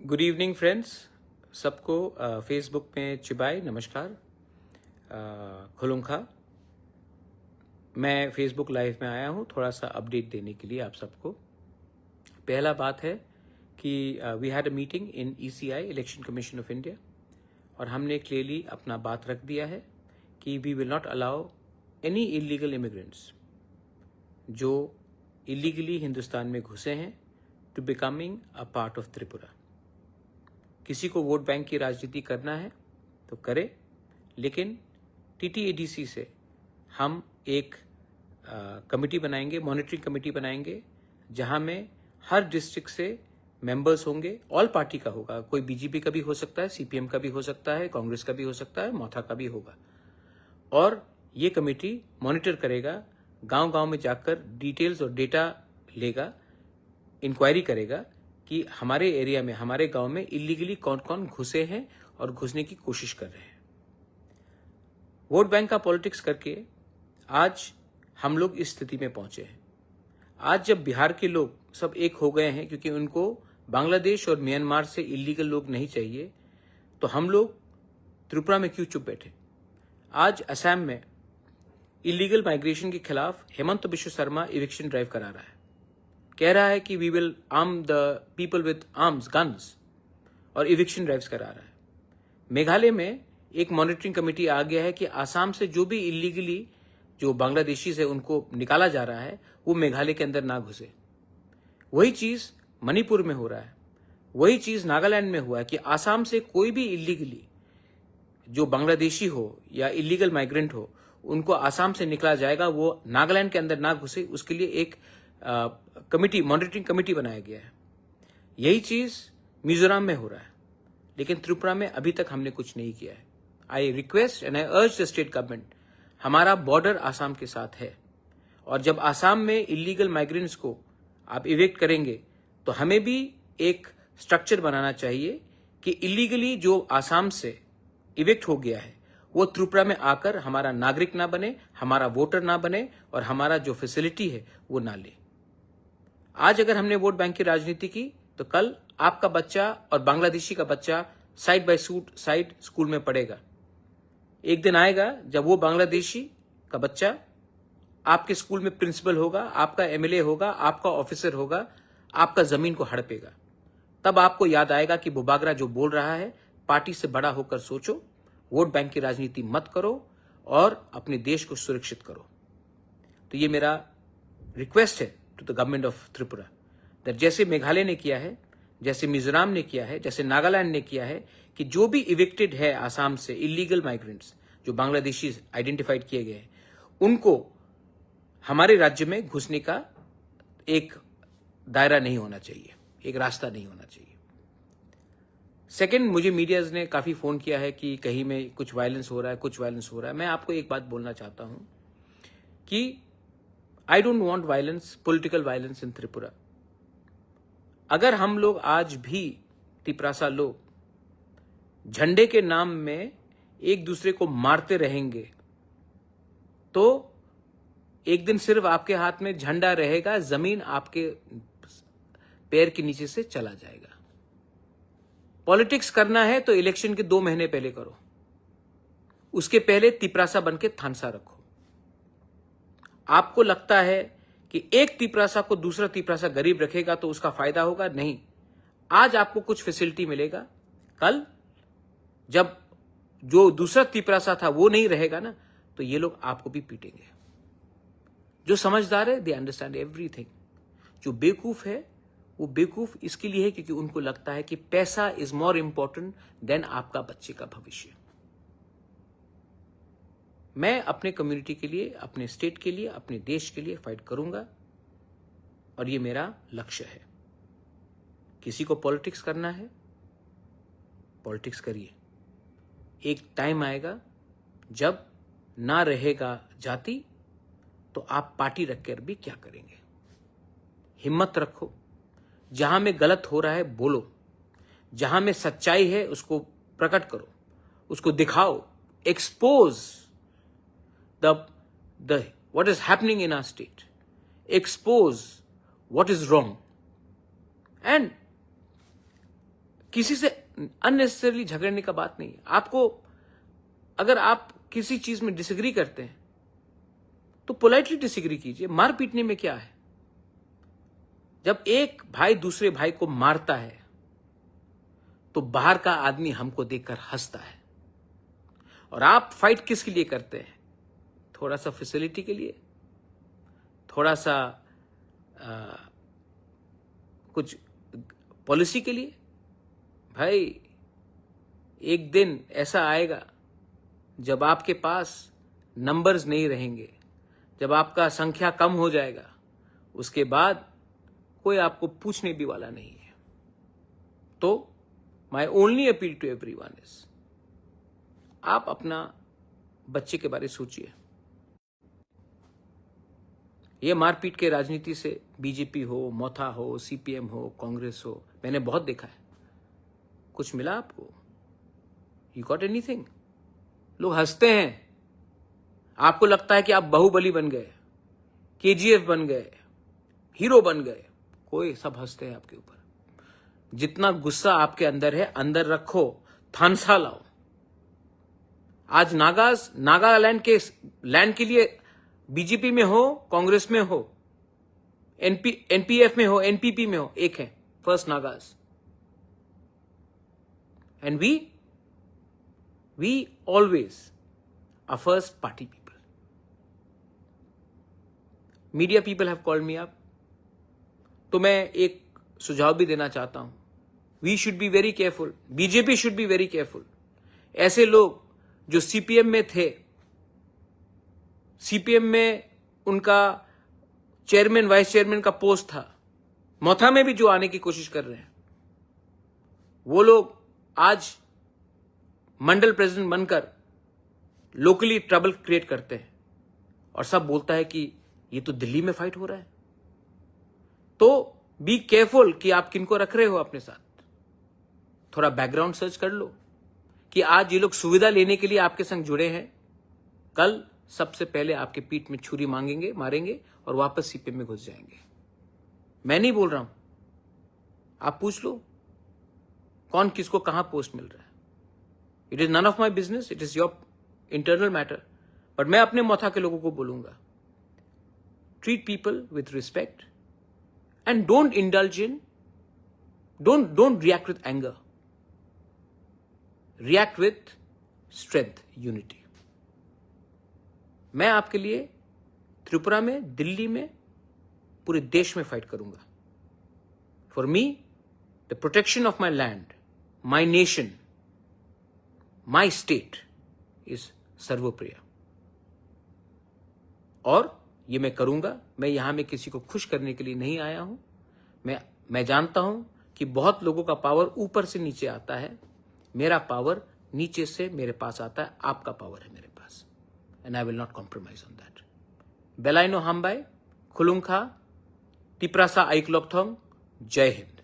Good evening friends, सबको Facebook में चिबाई नमस्कार। खुलुंखा। मैं फेसबुक लाइव में आया हूँ थोड़ा सा अपडेट देने के लिए आप सबको। पहला बात है कि we had a meeting in ECI election commission of India और हमने क्लियरली अपना बात रख दिया है कि we will not allow any illegal immigrants जो इलीगली हिंदुस्तान में घुसे हैं to becoming a part of Tripura. किसी को वोट बैंक की राजनीति करना है तो करे, लेकिन TTADC से हम एक कमेटी बनाएंगे, मॉनिटरिंग कमेटी बनाएंगे, जहां में हर डिस्ट्रिक्ट से मेंबर्स होंगे। ऑल पार्टी का होगा, कोई BJP का भी हो सकता है, CPM का भी हो सकता है, कांग्रेस का भी हो सकता है, मौथा का भी होगा। और ये कमेटी मॉनिटर करेगा, गांव-गांव में जाकर डिटेल्स और डेटा लेगा, इंक्वायरी करेगा कि हमारे एरिया में, हमारे गांव में इलीगली कौन कौन घुसे हैं और घुसने की कोशिश कर रहे हैं। वोट बैंक का पॉलिटिक्स करके आज हम लोग इस स्थिति में पहुंचे हैं। आज जब बिहार के लोग सब एक हो गए हैं क्योंकि उनको बांग्लादेश और म्यांमार से इलीगल लोग नहीं चाहिए, तो हम लोग त्रिपुरा में क्यों चुप बैठे। आज असम में इलीगल माइग्रेशन के खिलाफ हेमंत बिश्व शर्मा इविक्शन ड्राइव करा रहा है, कह रहा है कि we will arm the people with arms, guns, और इविक्शन ड्राइव्स करा रहा है। मेघालय में एक मॉनिटरिंग कमेटी आ गया है कि आसाम से जो भी इलीगली जो बांग्लादेशी से उनको निकाला जा रहा है वो मेघालय के अंदर ना घुसे। वही चीज मणिपुर में हो रहा है, वही चीज नागालैंड में हुआ है कि आसाम से कोई भी इलीगली जो बांग्लादेशी हो या इलीगल माइग्रेंट हो उनको आसाम से निकला जाएगा, वो नागालैंड के अंदर ना घुसे, उसके लिए एक कमिटी, मॉनिटरिंग कमिटी बनाया गया है। यही चीज मिजोरम में हो रहा है, लेकिन त्रिपुरा में अभी तक हमने कुछ नहीं किया है। आई रिक्वेस्ट एंड आई अर्ज द स्टेट गवर्नमेंट, हमारा बॉर्डर आसाम के साथ है और जब आसाम में इलीगल माइग्रेंट्स को आप इवेक्ट करेंगे तो हमें भी एक स्ट्रक्चर बनाना चाहिए कि इलीगली जो आसाम से इवेक्ट हो गया है वो त्रिपुरा में आकर हमारा नागरिक ना बने, हमारा वोटर ना बने और हमारा जो फैसिलिटी है वो ना ले। आज अगर हमने वोट बैंक की राजनीति की तो कल आपका बच्चा और बांग्लादेशी का बच्चा साइड बाय साइड स्कूल में पढ़ेगा। एक दिन आएगा जब वो बांग्लादेशी का बच्चा आपके स्कूल में प्रिंसिपल होगा, आपका MLA होगा, आपका ऑफिसर होगा, आपका जमीन को हड़पेगा। तब आपको याद आएगा कि बुबागरा जो बोल रहा है, पार्टी से बड़ा होकर सोचो, वोट बैंक की राजनीति मत करो और अपने देश को सुरक्षित करो। तो ये मेरा रिक्वेस्ट है to the government of Tripura, that जैसे मेघालय ने किया है, जैसे मिजोरम ने किया है, जैसे नागालैंड ने किया है, कि जो भी इविक्टेड है आसाम से इलीगल माइग्रेंट्स जो बांग्लादेशी आइडेंटिफाइड किए गए हैं, उनको हमारे राज्य में घुसने का एक दायरा नहीं होना चाहिए, एक रास्ता नहीं होना चाहिए। सेकंड, मुझे मीडियाज ने काफी फोन किया है कि कहीं में कुछ वायलेंस हो रहा है, कुछ वायलेंस हो रहा है। मैं आपको एक बात बोलना चाहता हूं कि I don't want violence, political violence in Tripura. अगर हम लोग आज भी तिपरासा लोग झंडे के नाम में एक दूसरे को मारते रहेंगे तो एक दिन सिर्फ आपके हाथ में झंडा रहेगा, जमीन आपके पैर के नीचे से चला जाएगा। पॉलिटिक्स करना है तो इलेक्शन के 2 महीने पहले करो, उसके पहले तिपरासा बन के थानसा रखो। आपको लगता है कि एक तिपरासा को दूसरा तिपरासा गरीब रखेगा तो उसका फायदा होगा? नहीं। आज आपको कुछ फैसिलिटी मिलेगा, कल जब जो दूसरा तिपरासा था वो नहीं रहेगा ना, तो ये लोग आपको भी पीटेंगे। जो समझदार है, दे अंडरस्टैंड एवरीथिंग। जो बेवकूफ है, वो बेवकूफ इसके लिए है क्योंकि उनको लगता है कि पैसा इज मोर इंपॉर्टेंट देन आपका बच्चे का भविष्य। मैं अपने कम्युनिटी के लिए, अपने स्टेट के लिए, अपने देश के लिए फाइट करूंगा और ये मेरा लक्ष्य है। किसी को पॉलिटिक्स करना है, पॉलिटिक्स करिए। एक टाइम आएगा जब ना रहेगा जाति तो आप पार्टी रखकर भी क्या करेंगे। हिम्मत रखो, जहां में गलत हो रहा है बोलो, जहां में सच्चाई है उसको प्रकट करो, उसको दिखाओ, expose the what is happening in our state, expose what is wrong, and किसी से अननेसेसरली झगड़ने का बात नहीं है। आपको अगर आप किसी चीज में डिसएग्री करते हैं तो पोलाइटली डिसएग्री कीजिए। मार पीटने में क्या है? जब एक भाई दूसरे भाई को मारता है तो बाहर का आदमी हमको देखकर हंसता है। और आप फाइट किसके लिए करते हैं? थोड़ा सा फैसिलिटी के लिए, थोड़ा सा कुछ पॉलिसी के लिए। भाई एक दिन ऐसा आएगा जब आपके पास नंबर्स नहीं रहेंगे, जब आपका संख्या कम हो जाएगा, उसके बाद कोई आपको पूछने भी वाला नहीं है। तो my only appeal to everyone is, आप अपना बच्चे के बारे में सोचिए। ये मारपीट के राजनीति से बीजेपी हो, मोथा हो, सीपीएम हो, कांग्रेस हो, मैंने बहुत देखा है। कुछ मिला आपको? You got anything? लोग हंसते हैं। आपको लगता है कि आप बाहुबली बन गए, केजीएफ बन गए, हीरो बन गए। कोई सब हंसते हैं आपके ऊपर। जितना गुस्सा आपके अंदर है, अंदर रखो, थानसा लाओ। आज नागालैंड के लैंड के लिए बीजेपी में हो, कांग्रेस में हो, एनपीएफ में हो, एनपीपी में हो, एक है first Nagas. And we always are first party people. Media people have called me up, तो मैं एक सुझाव भी देना चाहता हूं। We should be very careful, BJP should be very careful. ऐसे लोग जो सीपीएम में थे, सीपीएम में उनका चेयरमैन वाइस चेयरमैन का पोस्ट था, मोथा में भी जो आने की कोशिश कर रहे हैं, वो लोग आज मंडल प्रेसिडेंट बनकर लोकली ट्रबल क्रिएट करते हैं और सब बोलता है कि ये तो दिल्ली में फाइट हो रहा है। तो बी केयरफुल कि आप किनको रख रहे हो अपने साथ। थोड़ा बैकग्राउंड सर्च कर लो कि आज ये लोग सुविधा लेने के लिए आपके संग जुड़े हैं, कल सबसे पहले आपके पीठ में छुरी मारेंगे और वापस सीपीएम में घुस जाएंगे। मैं नहीं बोल रहा हूं, आप पूछ लो कौन किसको कहां पोस्ट मिल रहा है। It is none of my business, it is your internal matter. But मैं अपने मोथा के लोगों को बोलूंगा, treat people with respect and don't indulge in, don't react with anger, react with strength, unity. मैं आपके लिए त्रिपुरा में, दिल्ली में, पूरे देश में फाइट करूंगा। For me the protection of my land, my nation, my state is सर्वोप्रिय। और ये मैं करूंगा। मैं यहां में किसी को खुश करने के लिए नहीं आया हूं। मैं जानता हूं कि बहुत लोगों का पावर ऊपर से नीचे आता है, मेरा पावर नीचे से मेरे पास आता है। आपका पावर है मेरे पास, and I will not compromise on that. बेलाइनो हाम्बाई, खुलुंखा, तिप्रासा आइकलॉकथोंग, जय हिंद।